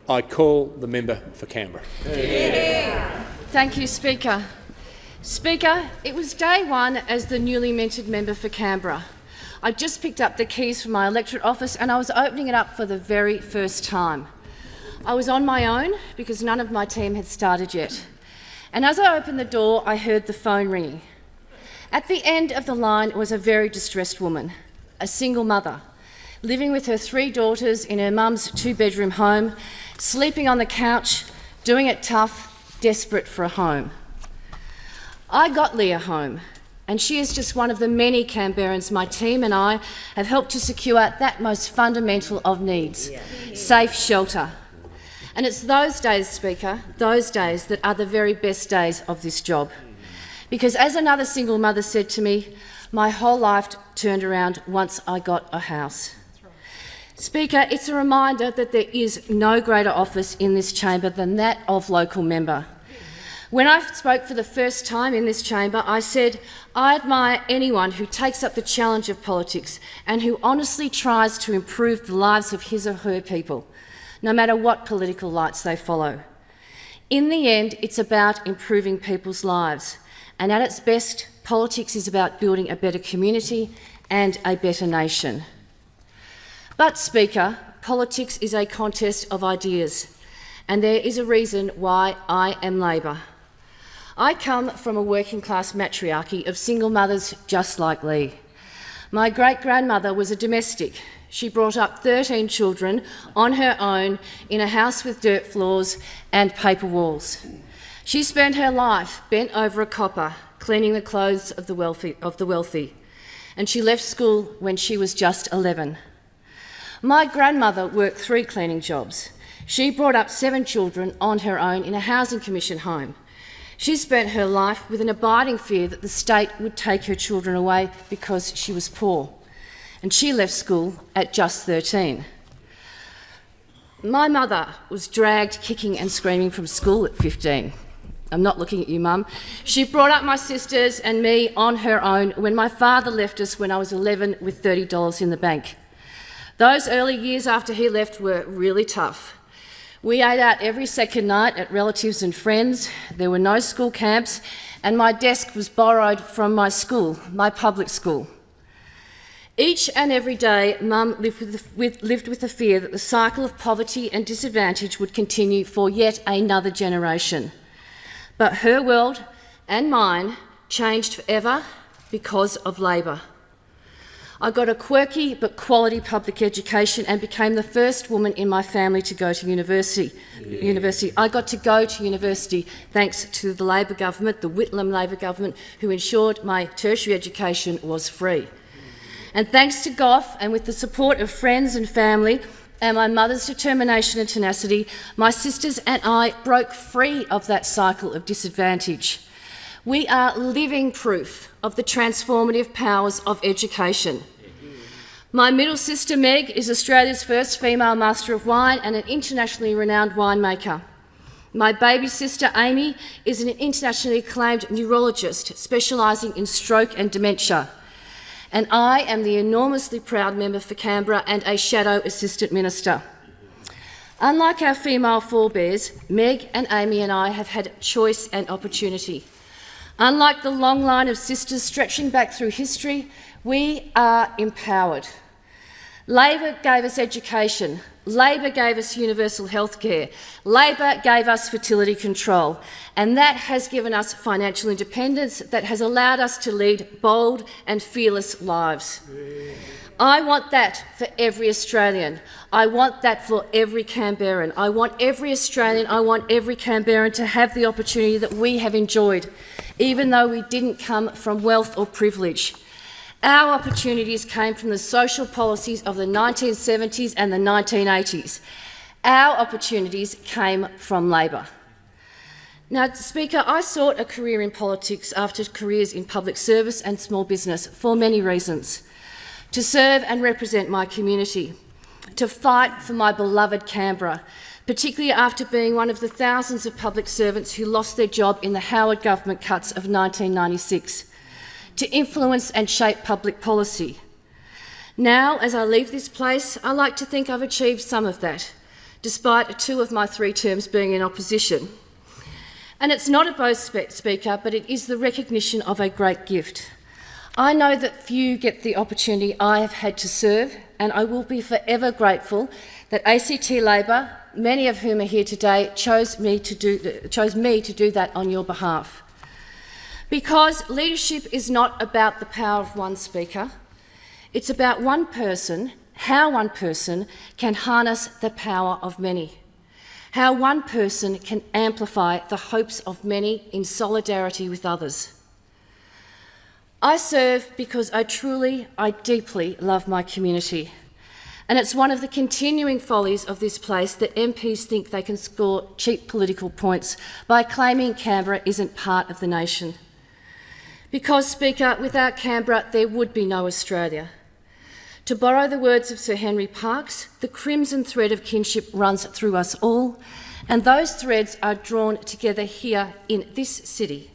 I call the member for Canberra. Yeah. Thank you, Speaker. Speaker, it was day one as the newly minted member for Canberra. I just picked up the keys from my electorate office and I was opening it up for the very first time. I was on my own because none of my team had started yet. And as I opened the door, I heard the phone ringing. At the end of the line was a very distressed woman, a single mother, living with her 3 daughters in her mum's 2-bedroom home, sleeping on the couch, doing it tough, desperate for a home. I got Leah home, and she is just one of the many Canberrans my team and I have helped to secure that most fundamental of needs, safe shelter. And it's those days, Speaker, those days that are the very best days of this job. Because as another single mother said to me, my whole life turned around once I got a house. Speaker, it's a reminder that there is no greater office in this chamber than that of local member. When I spoke for the first time in this chamber, I said, I admire anyone who takes up the challenge of politics and who honestly tries to improve the lives of his or her people, no matter what political lights they follow. In the end, it's about improving people's lives, and at its best, politics is about building a better community and a better nation. But, Speaker, politics is a contest of ideas, and there is a reason why I am Labor. I come from a working-class matriarchy of single mothers just like Lee. My great-grandmother was a domestic. She brought up 13 children on her own in a house with dirt floors and paper walls. She spent her life bent over a copper, cleaning the clothes of the wealthy, and she left school when she was just 11. My grandmother worked 3 cleaning jobs. She brought up 7 children on her own in a housing commission home. She spent her life with an abiding fear that the state would take her children away because she was poor, and she left school at just 13. My mother was dragged kicking and screaming from school at 15. I'm not looking at you, Mum. She brought up my sisters and me on her own when my father left us when I was 11 with $30 in the bank. Those early years after he left were really tough. We ate out every second night at relatives and friends. There were no school camps, and my desk was borrowed from my school, my public school. Each and every day, Mum lived with the fear that the cycle of poverty and disadvantage would continue for yet another generation. But her world and mine changed forever because of Labor. I got a quirky but quality public education and became the first woman in my family to go to university. I got to go to university thanks to the Labor government, the Whitlam Labor government, who ensured my tertiary education was free. And thanks to Gough, and with the support of friends and family, and my mother's determination and tenacity, my sisters and I broke free of that cycle of disadvantage. We are living proof of the transformative powers of education. My middle sister Meg is Australia's first female Master of Wine and an internationally renowned winemaker. My baby sister Amy is an internationally acclaimed neurologist specialising in stroke and dementia. And I am the enormously proud member for Canberra and a shadow assistant minister. Unlike our female forebears, Meg and Amy and I have had choice and opportunity. Unlike the long line of sisters stretching back through history, we are empowered. Labor gave us education. Labor gave us universal health care. Labor gave us fertility control. And that has given us financial independence that has allowed us to lead bold and fearless lives. I want that for every Australian. I want that for every Canberran. I want every Australian, I want every Canberran to have the opportunity that we have enjoyed, even though we didn't come from wealth or privilege. Our opportunities came from the social policies of the 1970s and the 1980s. Our opportunities came from Labor. Now, Speaker, I sought a career in politics after careers in public service and small business for many reasons. To serve and represent my community, to fight for my beloved Canberra, particularly after being one of the thousands of public servants who lost their job in the Howard government cuts of 1996, to influence and shape public policy. Now, as I leave this place, I like to think I've achieved some of that, despite 2 of my 3 terms being in opposition. And it's not a boast, Speaker, but it is the recognition of a great gift. I know that few get the opportunity I have had to serve, and I will be forever grateful that ACT Labor, many of whom are here today, chose me to do that on your behalf. Because leadership is not about the power of one speaker, it's about one person, how one person can harness the power of many, how one person can amplify the hopes of many in solidarity with others. I serve because I deeply love my community. And it's one of the continuing follies of this place that MPs think they can score cheap political points by claiming Canberra isn't part of the nation. Because, Speaker, without Canberra there would be no Australia. To borrow the words of Sir Henry Parkes, the crimson thread of kinship runs through us all, and those threads are drawn together here in this city.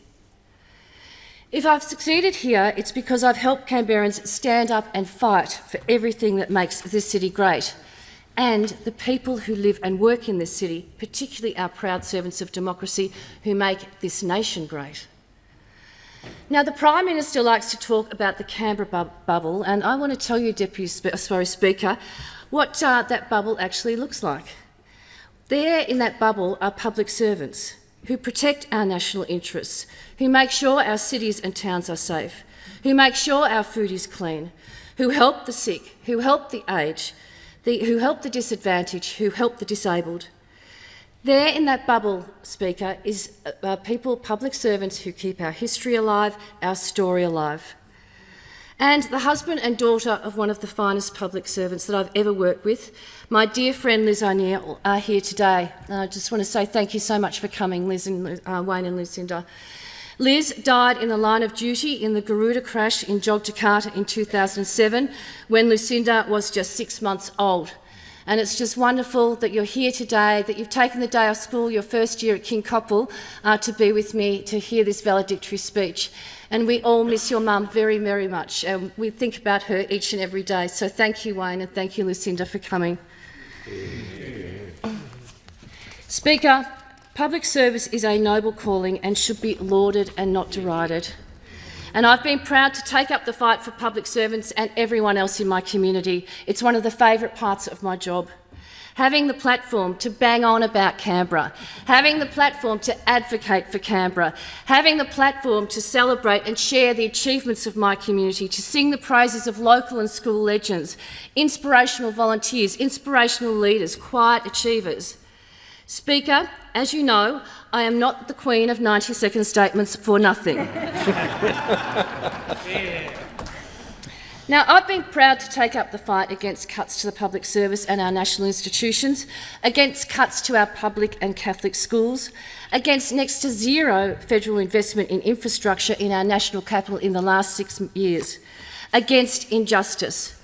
If I've succeeded here, it's because I've helped Canberrans stand up and fight for everything that makes this city great, and the people who live and work in this city, particularly our proud servants of democracy who make this nation great. Now, the Prime Minister likes to talk about the Canberra bubble, and I want to tell you, Speaker, what that bubble actually looks like. There in that bubble are public servants who protect our national interests, who make sure our cities and towns are safe, who make sure our food is clean, who help the sick, who help the aged, who help the disadvantaged, who help the disabled. There in that bubble, Speaker, is public servants who keep our history alive, our story alive. And the husband and daughter of one of the finest public servants that I've ever worked with, my dear friend Liz O'Neill, are here today. I just want to say thank you so much for coming, Liz and Wayne and Lucinda. Liz died in the line of duty in the Garuda crash in Yogyakarta in 2007 when Lucinda was just 6 months old. And it's just wonderful that you're here today, that you've taken the day off school, your first year at King Koppel, to be with me to hear this valedictory speech. And we all miss your mum very, very much. We think about her each and every day. So thank you, Wayne, and thank you, Lucinda, for coming. Speaker, public service is a noble calling and should be lauded and not derided. And I've been proud to take up the fight for public servants and everyone else in my community. It's one of the favourite parts of my job. Having the platform to bang on about Canberra, having the platform to advocate for Canberra, having the platform to celebrate and share the achievements of my community, to sing the praises of local and school legends, inspirational volunteers, inspirational leaders, quiet achievers. Speaker, as you know, I am not the queen of 90-second statements for nothing. Now, I've been proud to take up the fight against cuts to the public service and our national institutions, against cuts to our public and Catholic schools, against next to zero federal investment in infrastructure in our national capital in the last 6 years, against injustice.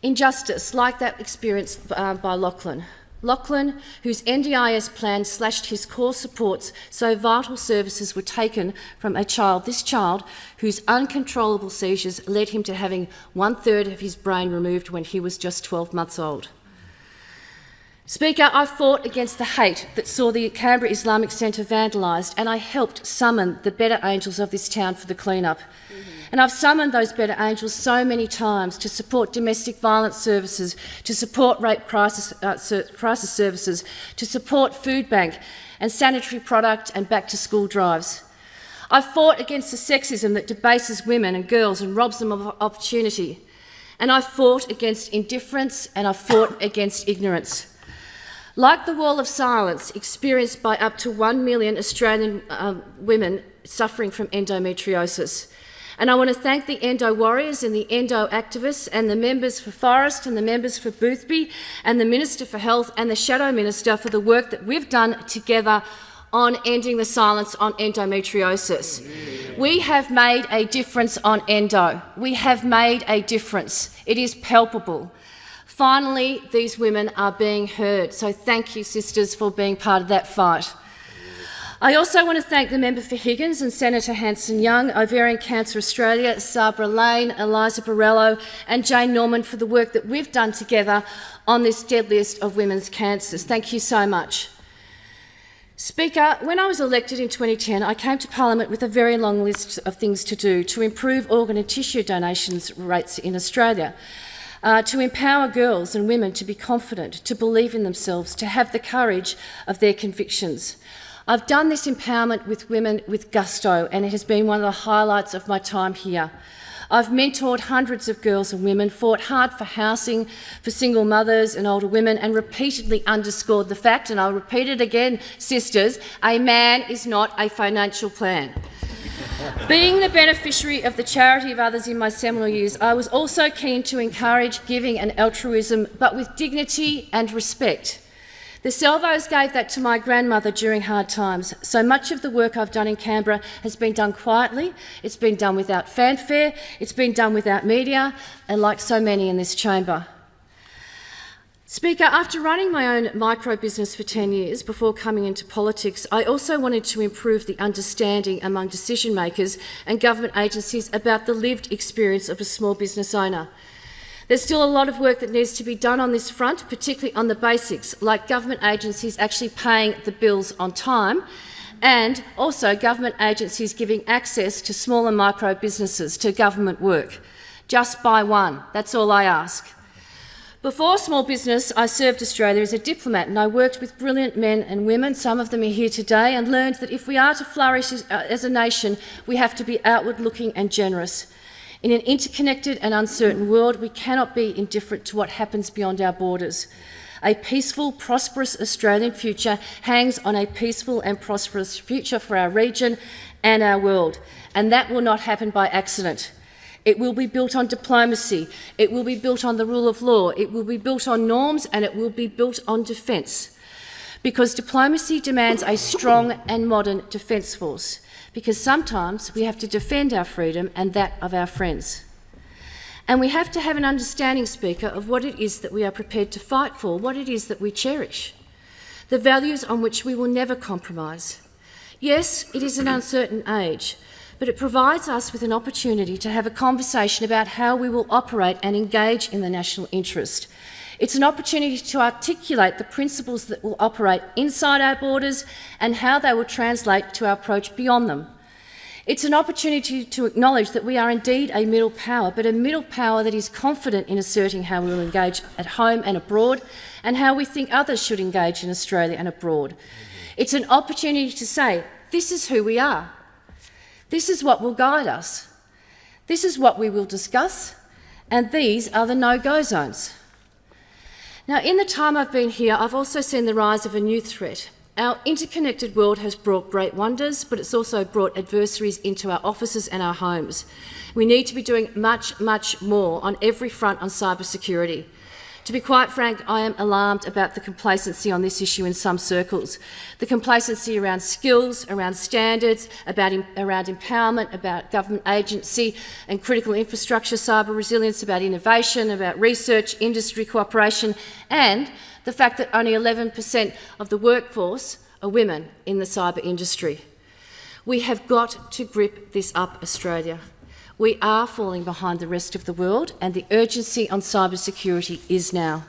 Injustice like that experienced by Lachlan. Lachlan, whose NDIS plan slashed his core supports so vital services were taken from this child whose uncontrollable seizures led him to having 1/3 of his brain removed when he was just 12 months old. Speaker, I fought against the hate that saw the Canberra Islamic Centre vandalised, and I helped summon the better angels of this town for the clean-up. And I've summoned those better angels so many times to support domestic violence services, to support rape crisis services, to support food bank and sanitary product and back-to-school drives. I've fought against the sexism that debases women and girls and robs them of opportunity. And I've fought against indifference and I've fought against ignorance. Like the wall of silence experienced by up to 1 million Australian women suffering from endometriosis. And I want to thank the endo warriors and the endo activists and the members for Forrest and the members for Boothby and the Minister for Health and the Shadow Minister for the work that we've done together on ending the silence on endometriosis. We have made a difference on endo. We have made a difference. It is palpable. Finally, these women are being heard. So thank you, sisters, for being part of that fight. I also want to thank the member for Higgins and Senator Hanson-Young, Ovarian Cancer Australia, Sabra Lane, Eliza Borrello and Jane Norman for the work that we've done together on this deadliest of women's cancers. Thank you so much. Speaker, when I was elected in 2010, I came to Parliament with a very long list of things to do to improve organ and tissue donations rates in Australia, to empower girls and women to be confident, to believe in themselves, to have the courage of their convictions. I've done this empowerment with women with gusto, and it has been one of the highlights of my time here. I've mentored hundreds of girls and women, fought hard for housing for single mothers and older women, and repeatedly underscored the fact, and I'll repeat it again, sisters, a man is not a financial plan. Being the beneficiary of the charity of others in my seminal years, I was also keen to encourage giving and altruism, but with dignity and respect. The Salvos gave that to my grandmother during hard times. So much of the work I've done in Canberra has been done quietly, it's been done without fanfare, it's been done without media, and like so many in this chamber. Speaker, after running my own micro-business for 10 years before coming into politics, I also wanted to improve the understanding among decision-makers and government agencies about the lived experience of a small business owner. There's still a lot of work that needs to be done on this front, particularly on the basics, like government agencies actually paying the bills on time, and also government agencies giving access to small and micro businesses to government work. Just buy one, that's all I ask. Before small business, I served Australia as a diplomat, and I worked with brilliant men and women, some of them are here today, and learned that if we are to flourish as a nation, we have to be outward-looking and generous. In an interconnected and uncertain world, we cannot be indifferent to what happens beyond our borders. A peaceful, prosperous Australian future hangs on a peaceful and prosperous future for our region and our world, and that will not happen by accident. It will be built on diplomacy, it will be built on the rule of law, it will be built on norms, and it will be built on defence. Because diplomacy demands a strong and modern defence force. Because sometimes we have to defend our freedom and that of our friends. And we have to have an understanding, Speaker, of what it is that we are prepared to fight for, what it is that we cherish, the values on which we will never compromise. Yes, it is an uncertain age, but it provides us with an opportunity to have a conversation about how we will operate and engage in the national interest. It's an opportunity to articulate the principles that will operate inside our borders and how they will translate to our approach beyond them. It's an opportunity to acknowledge that we are indeed a middle power, but a middle power that is confident in asserting how we will engage at home and abroad, and how we think others should engage in Australia and abroad. It's an opportunity to say, this is who we are. This is what will guide us. This is what we will discuss, and these are the no-go zones. Now, in the time I've been here, I've also seen the rise of a new threat. Our interconnected world has brought great wonders, but it's also brought adversaries into our offices and our homes. We need to be doing much, much more on every front on cybersecurity. To be quite frank, I am alarmed about the complacency on this issue in some circles. The complacency around skills, around standards, around empowerment, about government agency and critical infrastructure, cyber resilience, about innovation, about research, industry cooperation, and the fact that only 11% of the workforce are women in the cyber industry. We have got to grip this up, Australia. We are falling behind the rest of the world, and the urgency on cybersecurity is now.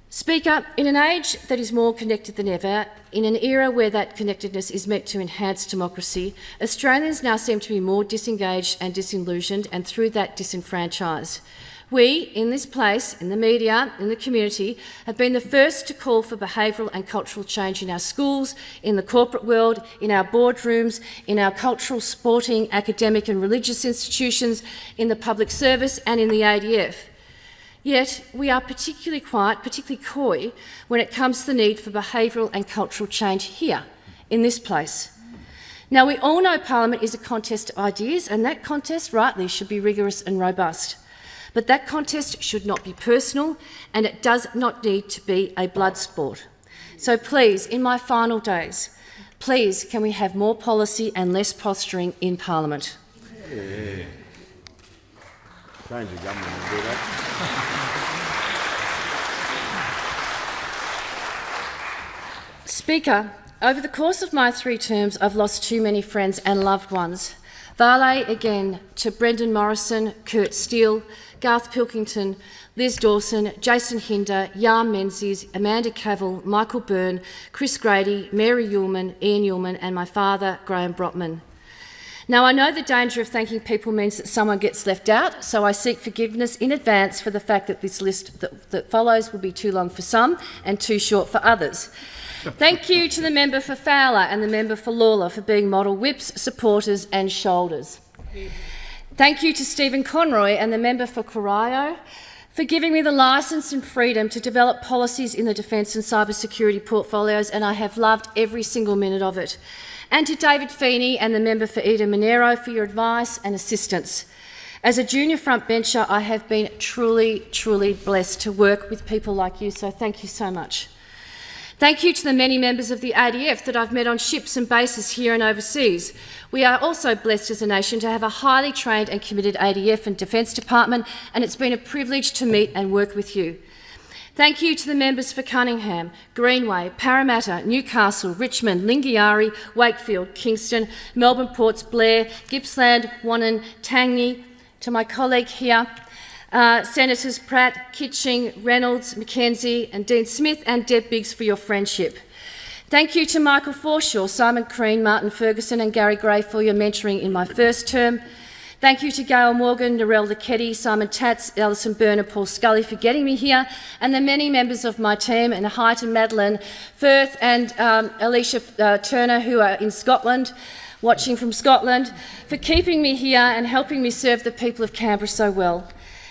Speaker, in an age that is more connected than ever, in an era where that connectedness is meant to enhance democracy, Australians now seem to be more disengaged and disillusioned, and through that disenfranchised. We, in this place, in the media, in the community, have been the first to call for behavioural and cultural change in our schools, in the corporate world, in our boardrooms, in our cultural, sporting, academic and religious institutions, in the public service and in the ADF. Yet we are particularly quiet, particularly coy, when it comes to the need for behavioural and cultural change here, in this place. Now, we all know Parliament is a contest of ideas, and that contest, rightly, should be rigorous and robust. But that contest should not be personal, and it does not need to be a blood sport. So please, in my final days, please can we have more policy and less posturing in Parliament? Yeah. Change the government and do that. Speaker, Over the course of my 3 terms, I've lost too many friends and loved ones. Vale again to Brendan Morrison, Kurt Steele, Garth Pilkington, Liz Dawson, Jason Hinder, Jan Menzies, Amanda Cavill, Michael Byrne, Chris Grady, Mary Ullman, Ian Ullman, and my father, Graham Brodtmann. Now, I know the danger of thanking people means that someone gets left out, so I seek forgiveness in advance for the fact that this list that follows will be too long for some and too short for others. Thank you to the member for Fowler and the member for Lawler for being model whips, supporters and shoulders. Thank you to Stephen Conroy and the member for Corio for giving me the licence and freedom to develop policies in the defence and cybersecurity portfolios, and I have loved every single minute of it. And to David Feeney and the member for Eden Monero for your advice and assistance. As a junior frontbencher, I have been truly, truly blessed to work with people like you, so thank you so much. Thank you to the many members of the ADF that I've met on ships and bases here and overseas. We are also blessed as a nation to have a highly trained and committed ADF and Defence Department, and it's been a privilege to meet and work with you. Thank you to the members for Cunningham, Greenway, Parramatta, Newcastle, Richmond, Lingiari, Wakefield, Kingston, Melbourne Ports, Blair, Gippsland, Wannon, Tangney, to my colleague here, Senators Pratt, Kitching, Reynolds, Mackenzie and Dean Smith and Deb Biggs for your friendship. Thank you to Michael Forshaw, Simon Crean, Martin Ferguson and Gary Gray for your mentoring in my first term. Thank you to Gail Morgan, Narelle Leketti, Simon Tatz, Alison Byrne and Paul Scully for getting me here, and the many members of my team, and hi to Madeline Firth and Alicia Turner, who are in Scotland, watching from Scotland, for keeping me here and helping me serve the people of Canberra so well.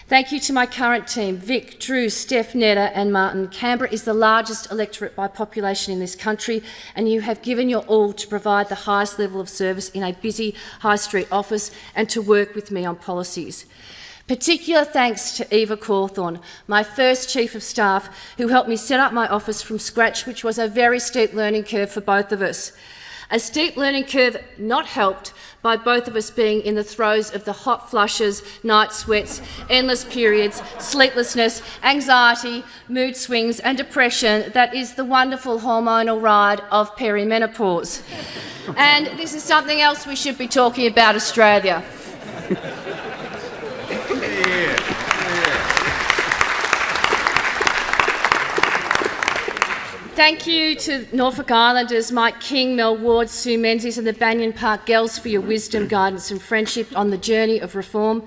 Thank you to my current team, Vic, Drew, Steph, Netta and Martin. Canberra is the largest electorate by population in this country, and you have given your all to provide the highest level of service in a busy high street office and to work with me on policies. Particular thanks to Eva Cawthorne, my first Chief of Staff, who helped me set up my office from scratch, which was a very steep learning curve for both of us. A steep learning curve not helped by both of us being in the throes of the hot flushes, night sweats, endless periods, sleeplessness, anxiety, mood swings and depression that is the wonderful hormonal ride of perimenopause. And this is something else we should be talking about, Australia. Thank you to Norfolk Islanders Mike King, Mel Ward, Sue Menzies and the Banyan Park Girls for your wisdom, guidance and friendship on the journey of reform.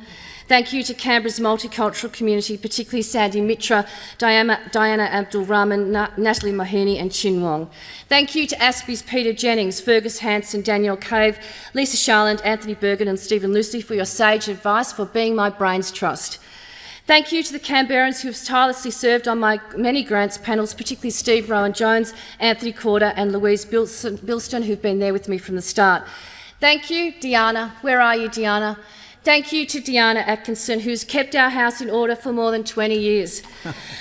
Thank you to Canberra's multicultural community, particularly Sandy Mitra, Diana Abdul-Rahman, Natalie Mohini and Chin Wong. Thank you to Aspie's Peter Jennings, Fergus Hanson, Danielle Cave, Lisa Charland, Anthony Bergen and Stephen Lucy for your sage advice for being my brains trust. Thank you to the Canberrans who have tirelessly served on my many grants panels, particularly Steve Rowan-Jones, Anthony Corder and Louise Bilston, who've been there with me from the start. Thank you, Deanna. Where are you, Deanna? Thank you to Deanna Atkinson, who's kept our house in order for more than 20 years.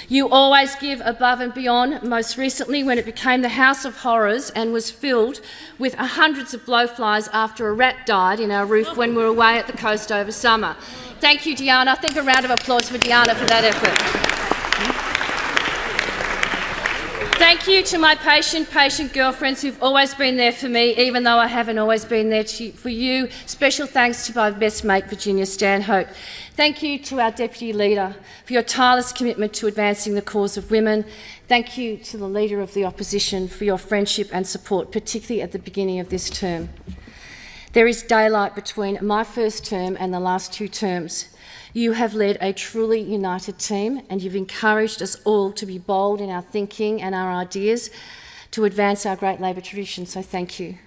You always give above and beyond, most recently when it became the House of Horrors and was filled with hundreds of blowflies after a rat died in our roof when we were away at the coast over summer. Thank you, Deanna. I think a round of applause for Deanna for that effort. Thank you to my patient girlfriends who've always been there for me, even though I haven't always been there for you. Special thanks to my best mate, Virginia Stanhope. Thank you to our Deputy Leader for your tireless commitment to advancing the cause of women. Thank you to the Leader of the Opposition for your friendship and support, particularly at the beginning of this term. There is daylight between my first term and the last 2 terms. You have led a truly united team and you've encouraged us all to be bold in our thinking and our ideas to advance our great Labor tradition, so thank you.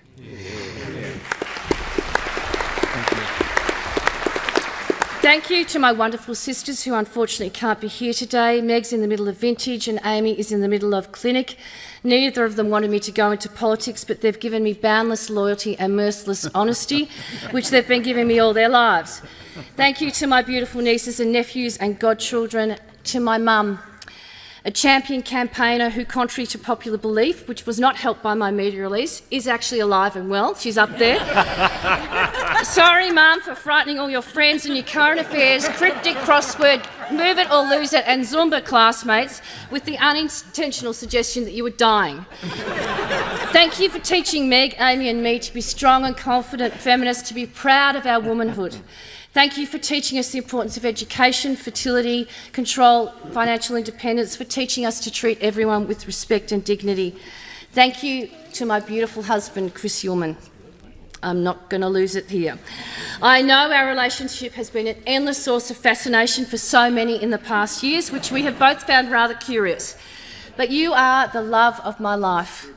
Thank you to my wonderful sisters who unfortunately can't be here today. Meg's in the middle of vintage and Amy is in the middle of clinic. Neither of them wanted me to go into politics, but they've given me boundless loyalty and merciless honesty, which they've been giving me all their lives. Thank you to my beautiful nieces and nephews and godchildren, to my mum. a champion campaigner who, contrary to popular belief, which was not helped by my media release, is actually alive and well. She's up there. Sorry, Mum, for frightening all your friends and your current affairs, cryptic crossword, move it or lose it, and Zumba classmates with the unintentional suggestion that you were dying. Thank you for teaching Meg, Amy and me to be strong and confident feminists, to be proud of our womanhood. Thank you for teaching us the importance of education, fertility, control, financial independence, for teaching us to treat everyone with respect and dignity. Thank you to my beautiful husband, Chris Ullman. I'm not going to lose it here. I know our relationship has been an endless source of fascination for so many in the past years, which we have both found rather curious. But you are the love of my life.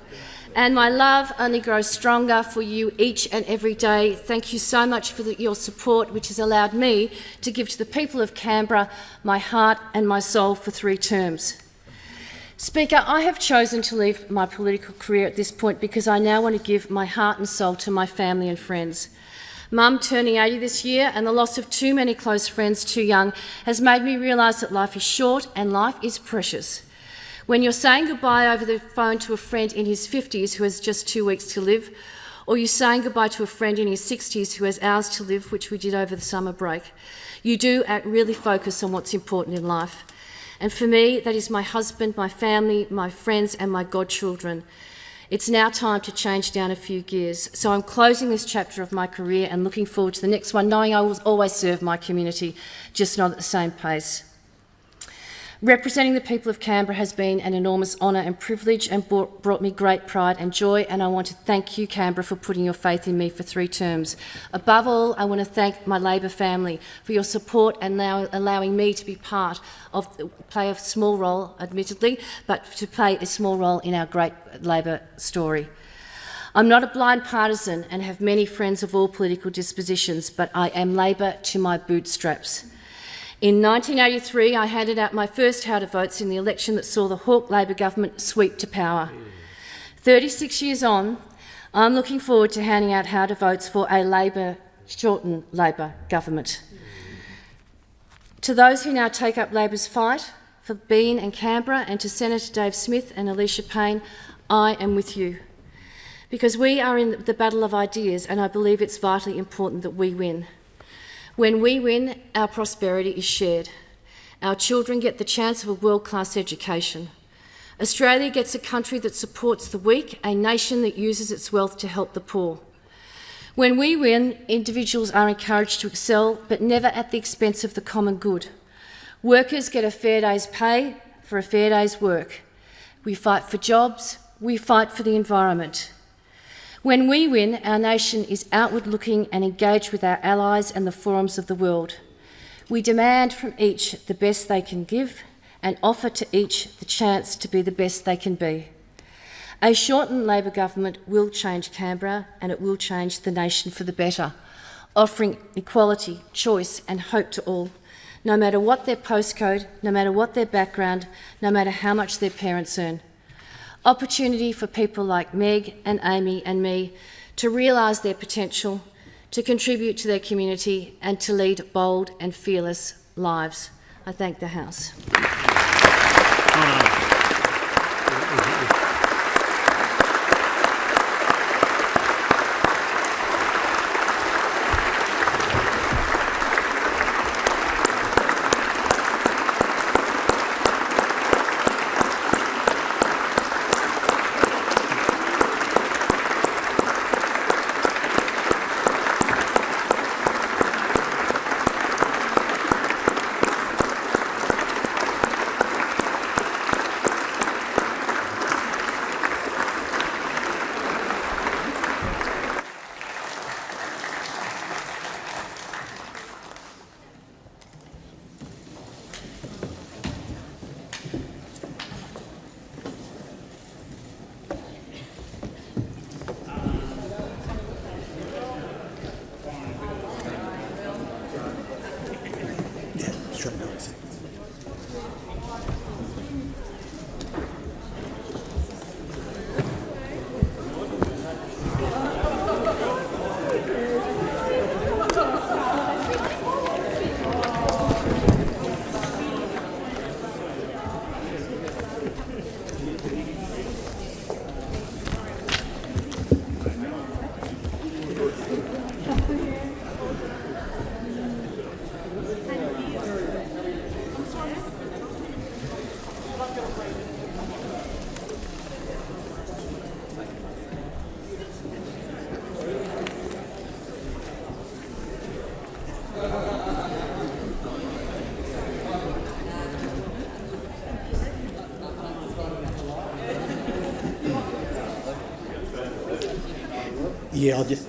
And my love only grows stronger for you each and every day. Thank you so much for your support, which has allowed me to give to the people of Canberra my heart and my soul for 3 terms. Speaker, I have chosen to leave my political career at this point because I now want to give my heart and soul to my family and friends. Mum turning 80 this year, and the loss of too many close friends too young has made me realise that life is short and life is precious. When you're saying goodbye over the phone to a friend in his 50s who has just 2 weeks to live, or you're saying goodbye to a friend in his 60s who has hours to live, which we did over the summer break, you do really focus on what's important in life. And for me, that is my husband, my family, my friends and my godchildren. It's now time to change down a few gears. So I'm closing this chapter of my career and looking forward to the next one, knowing I will always serve my community, just not at the same pace. Representing the people of Canberra has been an enormous honour and privilege and brought me great pride and joy, and I want to thank you, Canberra, for putting your faith in me for 3 terms. Above all, I want to thank my Labor family for your support and now allowing me to be part of, play a small role, admittedly, but to play a small role in our great Labor story. I'm not a blind partisan and have many friends of all political dispositions, but I am Labor to my bootstraps. In 1983, I handed out my first how to votes in the election that saw the Hawke Labor government sweep to power. 36 years on, I'm looking forward to handing out how to votes for a shortened Labor government. To those who now take up Labor's fight for Bean and Canberra, and to Senator Dave Smith and Alicia Payne, I am with you. Because we are in the battle of ideas, and I believe it's vitally important that we win. When we win, our prosperity is shared. Our children get the chance of a world-class education. Australia gets a country that supports the weak, a nation that uses its wealth to help the poor. When we win, individuals are encouraged to excel, but never at the expense of the common good. Workers get a fair day's pay for a fair day's work. We fight for jobs, we fight for the environment. When we win, our nation is outward-looking and engaged with our allies and the forums of the world. We demand from each the best they can give and offer to each the chance to be the best they can be. A shortened Labor government will change Canberra, and it will change the nation for the better, offering equality, choice and hope to all, no matter what their postcode, no matter what their background, no matter how much their parents earn. Opportunity for people like Meg and Amy and me to realise their potential, to contribute to their community and to lead bold and fearless lives. I thank the House. Yeah, I'll just...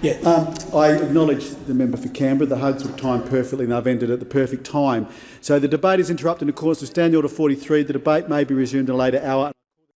Yeah, I acknowledge the member for Canberra. The hugs were timed perfectly and they've ended at the perfect time. So the debate is interrupted in accordance with Standing Order 43. The debate may be resumed at a later hour.